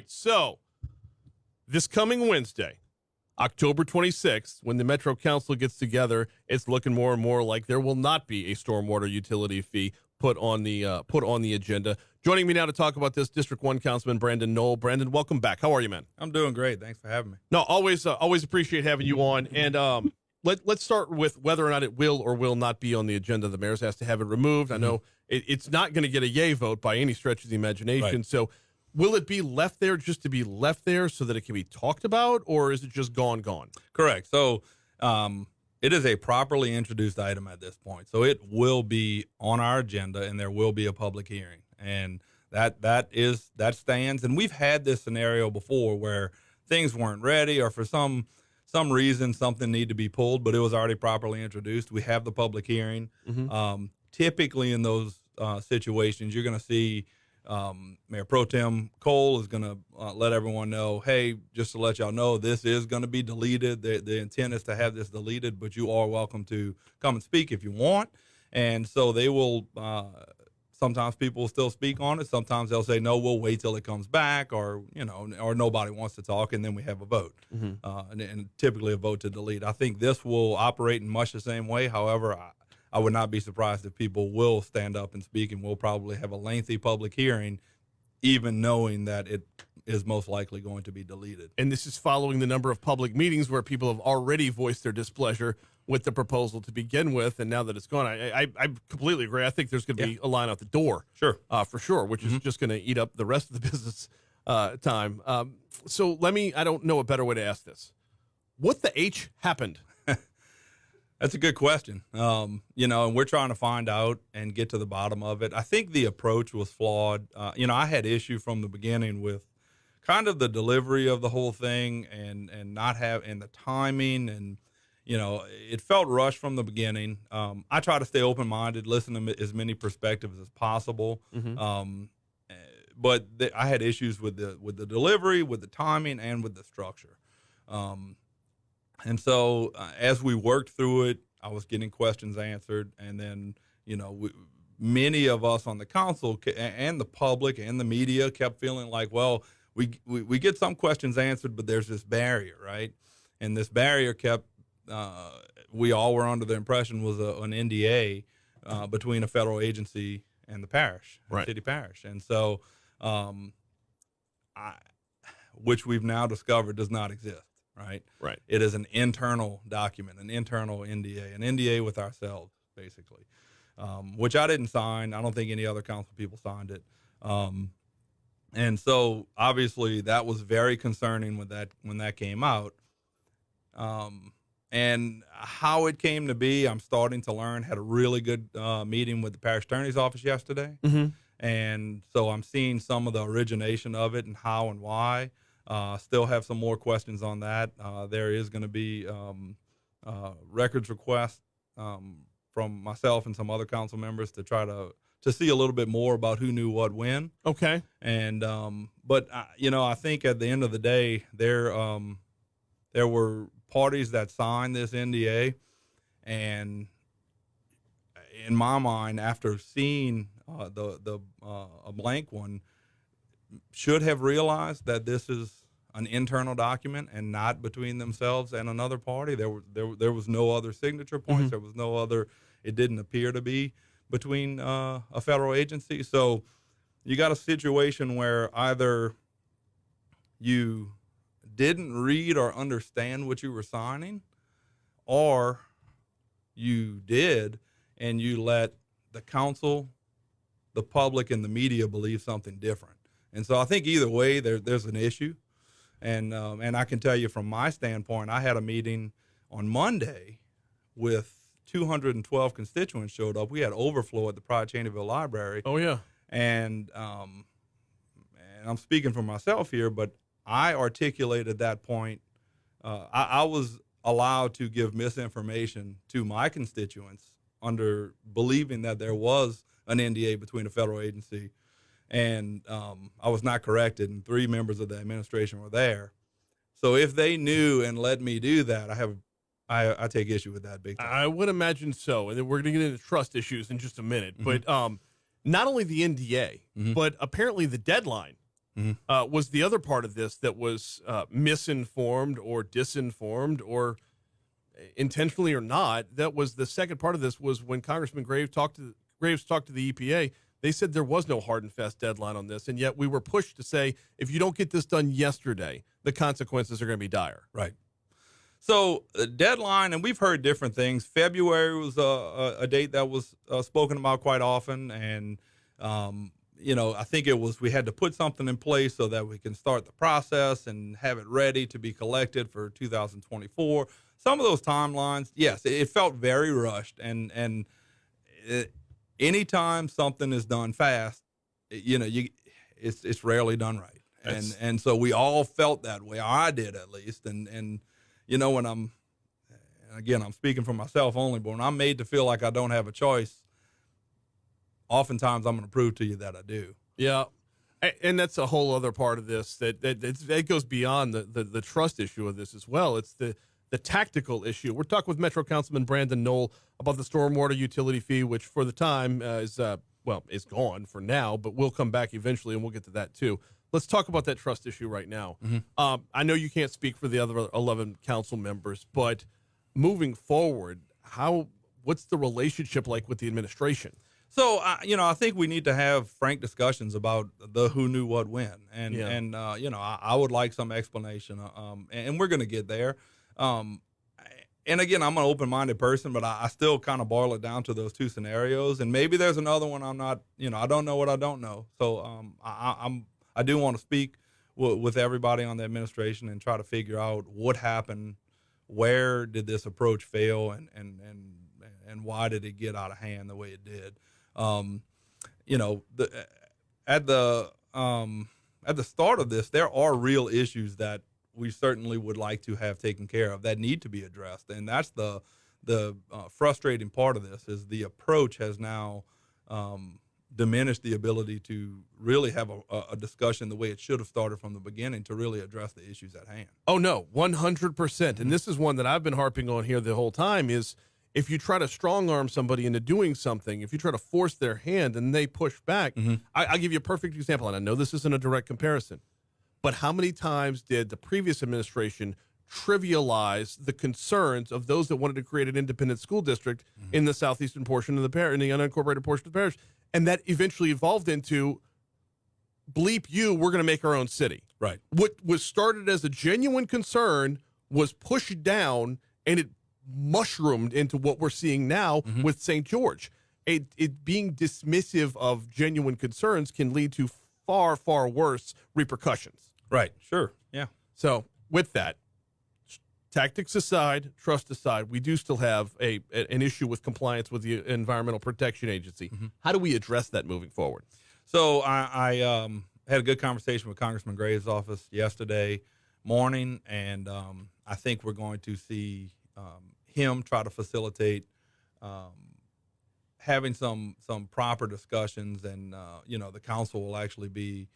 So, this coming Wednesday, October 26th, when the Metro Council gets together, it's looking more and more like there will not be a stormwater utility fee put on the agenda. Joining me now to talk about this, District 1 Councilman Brandon Noel. Brandon, welcome back. How are you, man? I'm doing great. Thanks for having me. No, always appreciate having you on. And let's start with whether or not it will or will not be on the agenda. The mayor's has to have it removed. Mm-hmm. I know it's not going to get a yay vote by any stretch of the imagination. Right. So will it be left there just to be left there so that it can be talked about, or is it just gone? Correct. So it is a properly introduced item at this point. So it will be on our agenda, and there will be a public hearing. And that stands. And we've had this scenario before where things weren't ready, or for some reason something needed to be pulled, but it was already properly introduced. We have the public hearing. Mm-hmm. Typically in those situations, you're going to see Mayor Pro Tem Cole is going to let everyone know, hey, just to let y'all know, this is going to be deleted. The intent is to have this deleted, but you are welcome to come and speak if you want. And so they will, sometimes people will still speak on it. Sometimes they'll say, no, we'll wait till it comes back, or nobody wants to talk, and then we have a vote. Mm-hmm. And typically a vote to delete. I think this will operate in much the same way. However, I would not be surprised if people will stand up and speak, and we'll probably have a lengthy public hearing, even knowing that it is most likely going to be deleted. And this is following the number of public meetings where people have already voiced their displeasure with the proposal to begin with, and now that it's gone, I completely agree. I think there's going to be a line out the door, sure, for sure, which is just going to eat up the rest of the business time. So I don't know a better way to ask this. What the H happened? That's a good question. And we're trying to find out and get to the bottom of it. I think the approach was flawed. I had issue from the beginning with kind of the delivery of the whole thing and the timing, and it felt rushed from the beginning. I try to stay open-minded, listen to as many perspectives as possible. Mm-hmm. But I had issues with the delivery, with the timing, and with the structure. And so as we worked through it, I was getting questions answered. And then, many of us on the council and the public and the media kept feeling like, well, we get some questions answered, but there's this barrier, right? And this barrier kept, we all were under the impression was an NDA between a federal agency and the parish, right, city parish. And so, which we've now discovered does not exist. Right. It is an internal document, an internal NDA, an NDA with ourselves, basically, which I didn't sign. I don't think any other council people signed it. And so obviously that was very concerning when that came out. And how it came to be, I'm starting to learn. Had a really good meeting with the parish attorney's office yesterday. Mm-hmm. And so I'm seeing some of the origination of it and how and why. Still have some more questions on that. There is going to be records requests from myself and some other council members to try to see a little bit more about who knew what when. Okay. And but I think at the end of the day, there were parties that signed this NDA, and in my mind, after seeing a blank one, should have realized that this is an internal document and not between themselves and another party. There was no other signature points. Mm-hmm. There was no other. It didn't appear to be between a federal agency. So you got a situation where either you didn't read or understand what you were signing, or you did and you let the council, the public, and the media believe something different. And so I think either way, there's an issue. And I can tell you from my standpoint, I had a meeting on Monday with 212 constituents showed up. We had overflow at the Pride Cheneyville Library. Oh, yeah. And I'm speaking for myself here, but I articulated that point. I was allowed to give misinformation to my constituents under believing that there was an NDA between a federal agency. And I was not corrected, and 3 members of the administration were there. So if they knew and let me do that, I take issue with that big time. I would imagine so, and then we're going to get into trust issues in just a minute. Mm-hmm. But not only the NDA, mm-hmm. but apparently the deadline was the other part of this that was misinformed or disinformed or intentionally or not. That was the second part of this, was when Congressman Graves talked to the EPA. They said there was no hard and fast deadline on this, and yet we were pushed to say, if you don't get this done yesterday, the consequences are going to be dire. Right. So the deadline, and we've heard different things. February was a date that was spoken about quite often, and I think it was we had to put something in place so that we can start the process and have it ready to be collected for 2024. Some of those timelines, yes, it felt very rushed, and anytime something is done fast, it's rarely done right, and so we all felt that way. I did, at least, and when I'm speaking for myself only, but when I'm made to feel like I don't have a choice, oftentimes I'm going to prove to you that I do. Yeah. And that's a whole other part of this that goes beyond the trust issue of this as well. It's the tactical issue. We're talking with Metro Councilman Brandon Noel about the stormwater utility fee, which for the time is gone for now, but will come back eventually, and we'll get to that too. Let's talk about that trust issue right now. I know you can't speak for the other 11 council members, but moving forward, what's the relationship like with the administration? So, I think we need to have frank discussions about the who knew what when. And I would like some explanation, and we're going to get there. And again, I'm an open-minded person, but I still kind of boil it down to those two scenarios. And maybe there's another one I'm not, I don't know what I don't know. So I do want to speak with everybody on the administration and try to figure out what happened, where did this approach fail, and why did it get out of hand the way it did. At the start of this, there are real issues that we certainly would like to have taken care of that need to be addressed, and that's the frustrating part of this is the approach has now diminished the ability to really have a discussion the way it should have started from the beginning to really address the issues at hand. Oh no, 100%. And this is one that I've been harping on here the whole time is, if you try to strong arm somebody into doing something, if you try to force their hand and they push back, I'll give you a perfect example, and I know this isn't a direct comparison, but how many times did the previous administration trivialize the concerns of those that wanted to create an independent school district in the southeastern portion of the parish, in the unincorporated portion of the parish, and that eventually evolved into, bleep you, we're going to make our own city. Right. What was started as a genuine concern was pushed down, and it mushroomed into what we're seeing now with St. George. It being dismissive of genuine concerns can lead to far, far worse repercussions. Right. Sure. Yeah. So with that, tactics aside, trust aside, we do still have an issue with compliance with the Environmental Protection Agency. How do we address that moving forward? So I had a good conversation with Congressman Gray's office yesterday morning, and I think we're going to see him try to facilitate having some proper discussions, and the council will actually be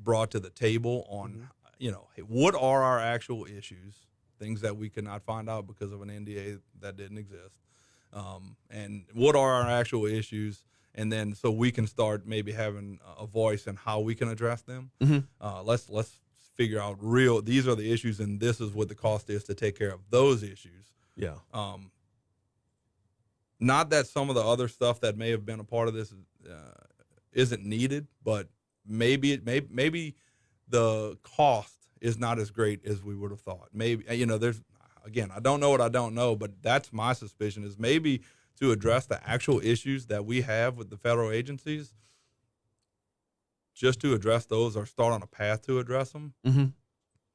brought to the table on what are our actual issues, things that we cannot find out because of an NDA that didn't exist, and what are our actual issues, and then so we can start maybe having a voice in how we can address them. Let's figure out these are the issues, and this is what the cost is to take care of those issues. Yeah. Not that some of the other stuff that may have been a part of this isn't needed, but maybe the cost is not as great as we would have thought. Maybe there's again, I don't know what I don't know, but that's my suspicion is maybe to address the actual issues that we have with the federal agencies. Just to address those or start on a path to address them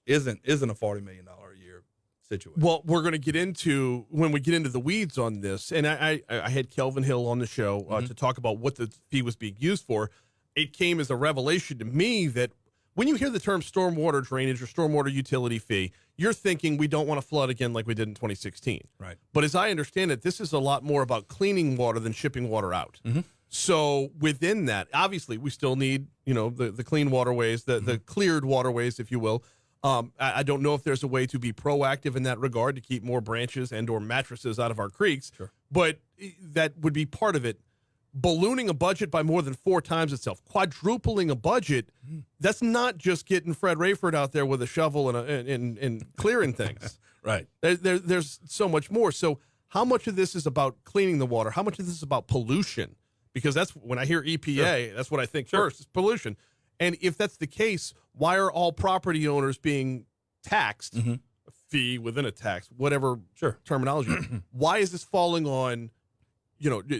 isn't a $40 million a year situation. Well, we're going to get into, when we get into the weeds on this, and I had Kelvin Hill on the show to talk about what the fee was being used for. It came as a revelation to me that when you hear the term stormwater drainage or stormwater utility fee, you're thinking we don't want to flood again like we did in 2016. Right. But as I understand it, this is a lot more about cleaning water than shipping water out. So within that, obviously, we still need, the clean waterways, the cleared waterways, if you will. I don't know if there's a way to be proactive in that regard to keep more branches and or mattresses out of our creeks, Sure. but that would be part of it. ballooning a budget by more than 4 times itself, quadrupling a budget, that's not just getting Fred Rayford out there with a shovel and clearing things. Right. There's so much more. So how much of this is about cleaning the water? How much of this is about pollution? Because that's when I hear EPA, that's what I think first is pollution. And if that's the case, why are all property owners being taxed, a fee within a tax, whatever terminology? Why is this falling on,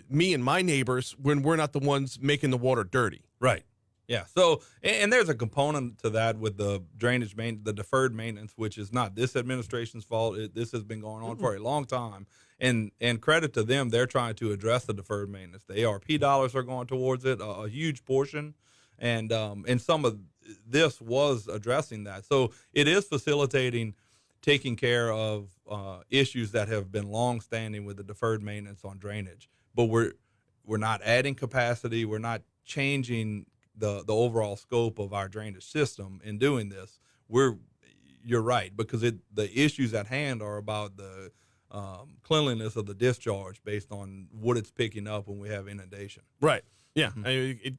me and my neighbors when we're not the ones making the water dirty? Right. Yeah. So, and there's a component to that with the drainage the deferred maintenance, which is not this administration's fault. This has been going on for a long time. And credit to them, they're trying to address the deferred maintenance. The ARP dollars are going towards it, a huge portion. And some of this was addressing that. So it is facilitating taking care of issues that have been long-standing with the deferred maintenance on drainage. But we're not adding capacity. We're not changing the overall scope of our drainage system in doing this. You're right, because the issues at hand are about the cleanliness of the discharge based on what it's picking up when we have inundation. Right. Yeah. It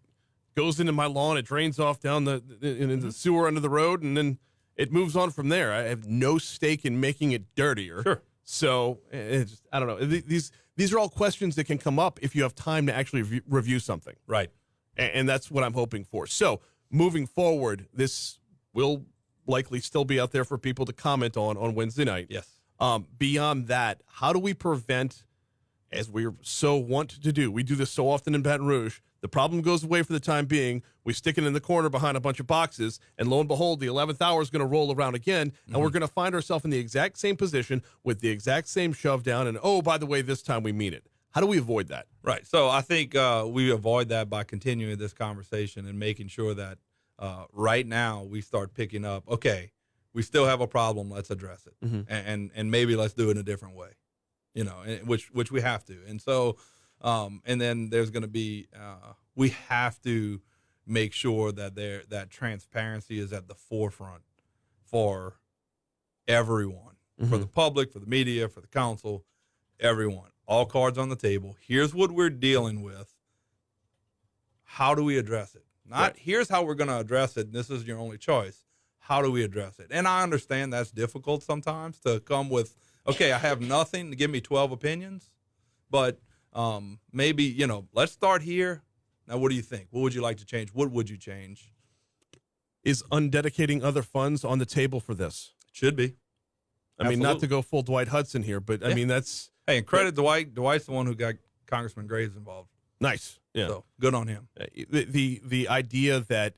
goes into my lawn. It drains off down in the sewer under the road, and then it moves on from there. I have no stake in making it dirtier. Sure. So I don't know. These are all questions that can come up if you have time to actually review something. Right. And that's what I'm hoping for. So moving forward, this will likely still be out there for people to comment on Wednesday night. Yes. Beyond that, how do we prevent, as we're so want to do, we do this so often in Baton Rouge, the problem goes away for the time being, we stick it in the corner behind a bunch of boxes, and lo and behold, the 11th hour is going to roll around again, and we're going to find ourselves in the exact same position with the exact same shove down, and oh, by the way, this time we mean it. How do we avoid that? Right. So I think we avoid that by continuing this conversation and making sure that right now we start picking up, okay, we still have a problem, let's address it. And maybe let's do it in a different way, which we have to. And so, and then there's going to be, we have to make sure that that transparency is at the forefront for everyone, for the public, for the media, for the council, everyone. All cards on the table. Here's what we're dealing with. How do we address it? Not here's how we're going to address it. And this is your only choice. How do we address it? And I understand that's difficult sometimes to come with, okay, I have nothing to give me 12 opinions, but maybe, let's start here. Now, what do you think? What would you like to change? What would you change? Is undedicating other funds on the table for this? It should be. I mean, not to go full Dwight Hudson here, but I mean, that's. Hey, and credit Dwight. Dwight's the one who got Congressman Graves involved. Nice. Yeah. So good on him. The idea that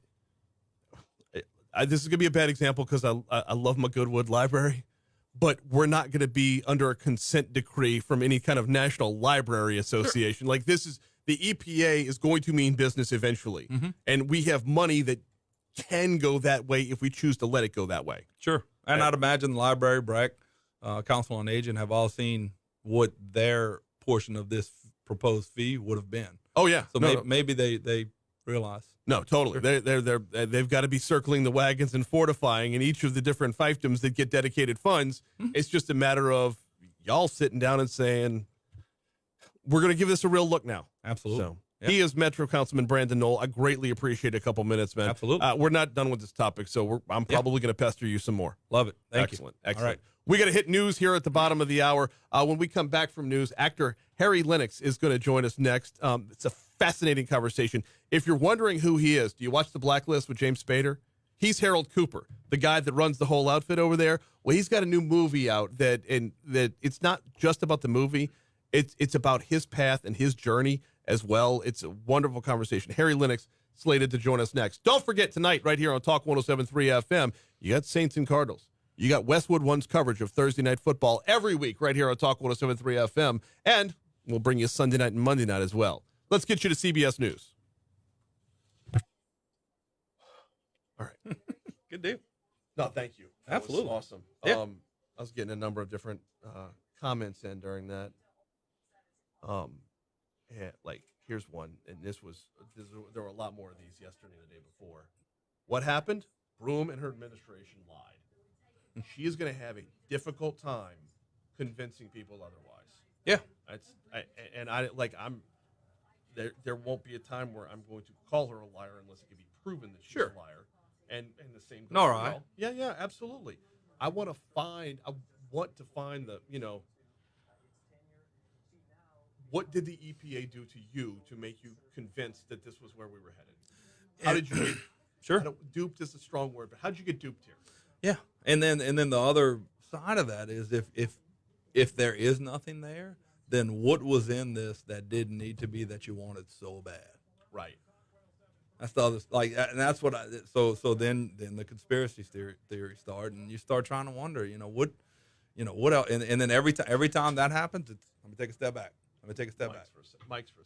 this is going to be a bad example because I love my Goodwood Library, but we're not going to be under a consent decree from any kind of National Library Association. Like this is the EPA is going to mean business eventually, and we have money that can go that way if we choose to let it go that way. Sure. And I'd imagine the library, BRAC, Council on Aging have all seen what their portion of this proposed fee would have been. Oh yeah. So maybe they realize. No, totally. Sure. They've got to be circling the wagons and fortifying in each of the different fiefdoms that get dedicated funds. It's just a matter of y'all sitting down and saying, we're going to give this a real look now. Absolutely. So he is Metro Councilman Brandon Noel. I greatly appreciate a couple minutes, man. Absolutely. We're not done with this topic, so I'm probably going to pester you some more. Love it. Excellent. All right. We got to hit news here at the bottom of the hour. When we come back from news, actor Harry Lennox is going to join us next. It's a fascinating conversation. If you're wondering who he is, do you watch The Blacklist with James Spader? He's Harold Cooper, the guy that runs the whole outfit over there. Well, he's got a new movie out that it's not just about the movie. It's about his path and his journey as well. It's a wonderful conversation. Harry Lennox slated to join us next. Don't forget tonight right here on Talk 107.3 FM, you got Saints and Cardinals. You got Westwood One's coverage of Thursday Night Football every week right here on Talk 107.3 FM, and we'll bring you Sunday night and Monday night as well. Let's get you to CBS News. All right. Good deal. No, thank you. That Absolutely. was awesome. Yeah. I was getting a number of different comments in during that. Yeah, like, here's one, and there were a lot more of these yesterday and the day before. What happened? Broom and her administration lied. She is going to have a difficult time convincing people otherwise. Yeah. there won't be a time where I'm going to call her a liar unless it can be proven that she's Sure. a liar. And the same goes All for right. Noel. Yeah, absolutely. I want to find the, what did the EPA do to you to make you convinced that this was where we were headed? How did you get Sure. duped is a strong word, but how did you get duped here? Yeah, and then the other side of that is if there is nothing there, then what was in this that didn't need to be that you wanted so bad? Right. That's the other, like, and that's what I. So then the conspiracy theory start, and you start trying to wonder, what else, and then every time that happens, it's let me take a step back. Let me take a step back. Mike's for a